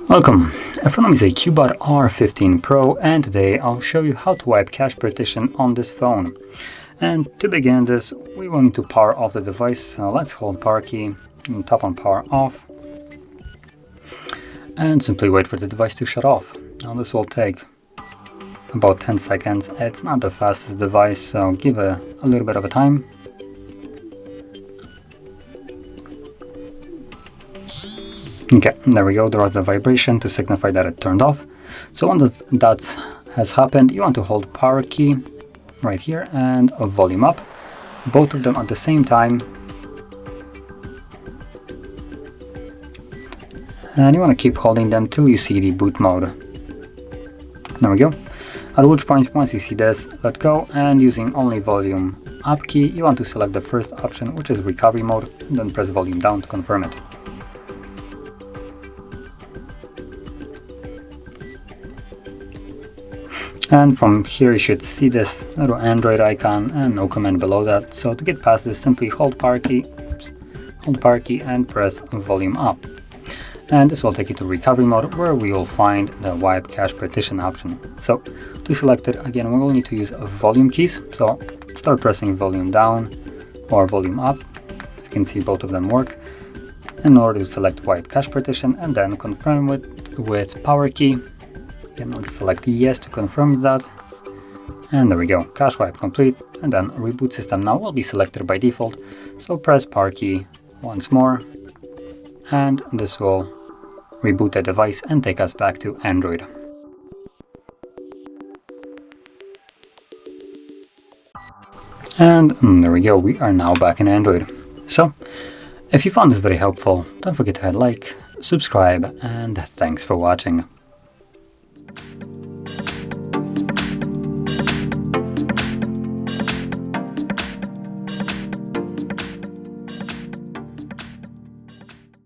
Welcome! In front of me is a CUBOT R15 Pro, and today I'll show you how to wipe cache partition on this phone. And to begin this, we will need to power off the device. Let's hold power key and tap on power off, and simply wait for the device to shut off. Now this will take about 10 seconds. It's not the fastest device, so give it a little bit of a time. Okay, there we go. There was the vibration to signify that it turned off. So once that has happened, you want to hold power key right here and volume up, both of them at the same time. And you want to keep holding them till you see the boot mode. There we go. At which point, once you see this, let go, and using only volume up key, you want to select the first option, which is recovery mode, and then press volume down to confirm it. And from here you should see this little Android icon and no command below that. So to get past this, simply hold power key and press volume up. And this will take you to recovery mode, where we will find the Wipe Cache Partition option. So to select it, again, we will need to use volume keys. So start pressing volume down or volume up. As you can see, both of them work. In order to select Wipe Cache Partition, and then confirm with power key. Again, let's select yes to confirm that, and there we go, cache wipe complete. And then reboot system now will be selected by default, so press power key once more, and this will reboot the device and take us back to Android. And there we go, we are now back in Android. So if you found this very helpful, don't forget to hit like, subscribe, and thanks for watching.